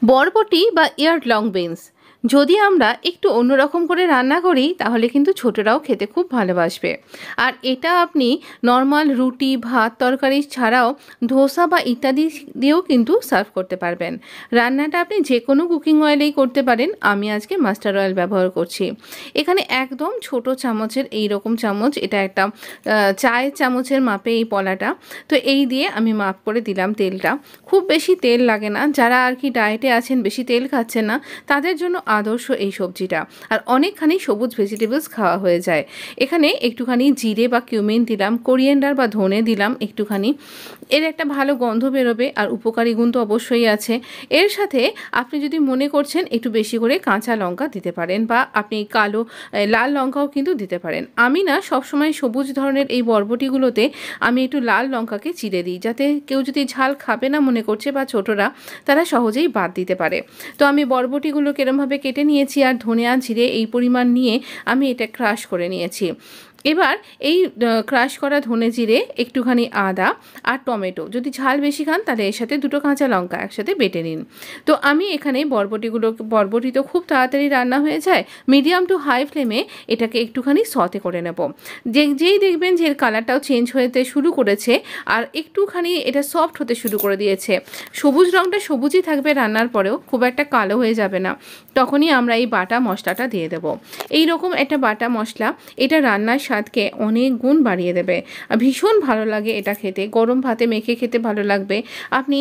বরবটি বা yard long beans যদি আমরা একটু অন্যরকম করে রান্না করি তাহলে কিন্তু ছোটরাও খেতে খুব ভালোবাসবে। আর এটা আপনি নর্মাল রুটি, ভাত, তরকারি ছাড়াও ধোসা বা ইত্যাদি দিয়েও কিন্তু সার্ভ করতে পারবেন। রান্নাটা আপনি যে কোনো কুকিং অয়েলেই করতে পারেন। আমি আজকে মাস্টার্ড অয়েল ব্যবহার করছি। এখানে একদম ছোট চামচের এই রকম চামচ, এটা একটা চায়ের চামচের মাপে এই পলাটা। তো এই দিয়ে আমি মাপ করে দিলাম তেলটা। খুব বেশি তেল লাগে না, যারা আর কি ডায়েটে আছেন, বেশি তেল খাচ্ছেন না, তাদের জন্য আদর্শ এই সবজিটা। আর অনেকখানি সবুজ ভেজিটেবলস খাওয়া হয়ে যায়। এখানে একটুখানি জিরে বা কিউমিন দিলাম, কোরিয়েন্ডার বা ধনে দিলাম একটুখানি। এর একটা ভালো গন্ধ বেরোবে আর উপকারী গুণ তো অবশ্যই আছে। এর সাথে আপনি যদি মনে করছেন একটু বেশি করে কাঁচা লঙ্কা দিতে পারেন, বা আপনি লাল লঙ্কাও কিন্তু দিতে পারেন। আমি না সবসময় সবুজ ধরনের এই বরবটিগুলোতে আমি একটু লাল লঙ্কাকে চিড়ে দিই, যাতে কেউ যদি ঝাল খাবে না মনে করছে বা ছোটরা, তারা সহজেই বাদ দিতে পারে। তো আমি বরবটিগুলো কিরমভাবে কেটে নিয়েছি আর ধনিয়া জিরে এই পরিমাণ নিয়ে আমি এটা ক্রাশ করে নিয়েছি। এবার এই ক্রাশ করা ধনে জিরে, একটুখানি আদা আর টমেটো, যদি ঝাল বেশি খান তাহলে এর সাথে দুটো কাঁচা লঙ্কা একসাথে বেটে নিন। তো আমি এখানে বরবটি তো খুব তাড়াতাড়ি রান্না হয়ে যায়, মিডিয়াম টু হাই ফ্লেমে এটাকে একটুখানি সতে করে নেব। যেই দেখবেন যে এর কালারটাও চেঞ্জ হতে শুরু করেছে আর একটুখানি এটা সফট হতে শুরু করে দিয়েছে, সবুজ রঙটা সবুজই থাকবে রান্নার পরেও, খুব একটা কালো হয়ে যাবে না, তখনই আমরা এই বাটা মশলাটা দিয়ে দেব। এই রকম একটা বাটা মশলা এটা রান্নার স্বাদকে অনেক গুণ বাড়িয়ে দেবে। ভীষণ ভালো লাগে এটা খেতে, গরম ভাতে মেখে খেতে ভালো লাগবে। আপনি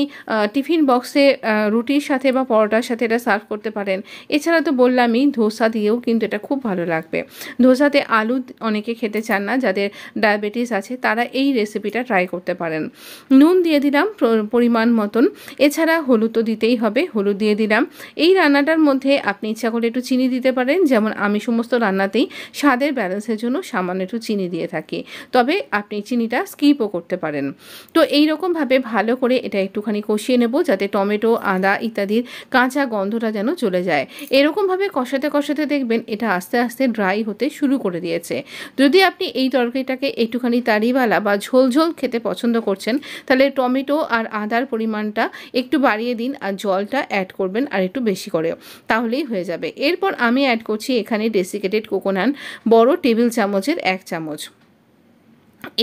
টিফিন বক্সে রুটির সাথে বা পরোটার সাথে এটা সার্ভ করতে পারেন। এছাড়া তো বললামই ধোসা দিয়েও কিন্তু এটা খুব ভালো লাগবে। ধোসাতে আলু অনেকে খেতে চান না, যাদের ডায়াবেটিস আছে তারা এই রেসিপিটা ট্রাই করতে পারেন। নুন দিয়ে দিলাম পরিমাণ মতন, এছাড়া হলুদ তো দিতেই হবে, হলুদ দিয়ে দিলাম। এই রান্নাটার মধ্যে আপনি ইচ্ছা করে একটু চিনি দিতে পারেন, যেমন আমি সমস্ত রান্নাতেই স্বাদের ব্যালেন্সের জন্য সামান্য একটু চিনি দিয়ে থাকি, তবে আপনি চিনিটা স্কিপও করতে পারেন। তো এই রকমভাবে ভালো করে এটা একটুখানি কষিয়ে নেব, যাতে টমেটো, আদা ইত্যাদির কাঁচা গন্ধটা যেন চলে যায়। এরকমভাবে কষাতে কষাতে দেখবেন এটা আস্তে আস্তে ড্রাই হতে শুরু করে দিয়েছে। যদি আপনি এই তরকারিটাকে একটুখানি তাড়িওয়ালা বা ঝোল ঝোল খেতে পছন্দ করছেন, তাহলে টমেটো আর আদার পরিমাণটা একটু বাড়িয়ে দিন আর জলটা অ্যাড করবেন আর একটু বেশি করে, তাহলেই হয়ে যাবে। এরপর আমি অ্যাড করছি এখানে ডেসিকেটেড কোকোনাট, বড় টেবিল চামচের 1 চামচ।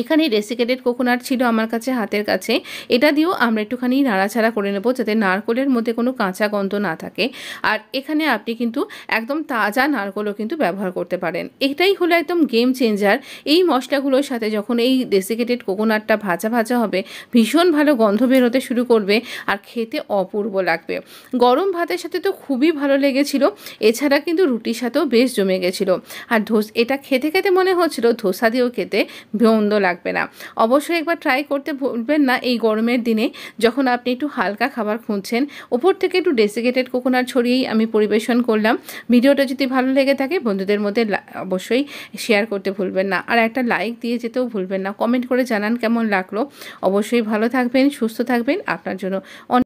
এখানে ডেসিকেটেড কোকোনাট ছিল আমার কাছে হাতের কাছে, এটা দিয়েও আমরা একটুখানি নাড়াচাড়া করে নেব, যাতে নারকেলের মধ্যে কোনো কাঁচা গন্ধ না থাকে। আর এখানে আপনি কিন্তু একদম তাজা নারকেলও কিন্তু ব্যবহার করতে পারেন। এটাই হলো একদম গেম চেঞ্জার। এই মশলাগুলোর সাথে যখন এই ডেসিকেটেড কোকোনাটটা ভাজা ভাজা হবে, ভীষণ ভালো গন্ধ বেরোতে শুরু করবে আর খেতে অপূর্ব লাগবে। গরম ভাতের সাথে তো খুবই ভালো লেগেছিল, এছাড়া কিন্তু রুটির সাথেও বেশ জমে গেছিলো। আর এটা খেতে খেতে মনে হচ্ছিল ধোসা দিয়েও খেতে মন্দ লাগবে না। অবশ্যই একবার ট্রাই করতে ভুলবেন না এই গরমের দিনে, যখন আপনি একটু হালকা খাবার খুঁজছেন। ওপর থেকে একটু ডেসিকেটেড কোকোনাট ছড়িয়েই আমি পরিবেশন করলাম। ভিডিওটা যদি ভালো লেগে থাকে বন্ধুদের মধ্যে অবশ্যই শেয়ার করতে ভুলবেন না, আর একটা লাইক দিয়ে যেতেও ভুলবেন না। কমেন্ট করে জানান কেমন লাগলো। অবশ্যই ভালো থাকবেন, সুস্থ থাকবেন। আপনার জন্য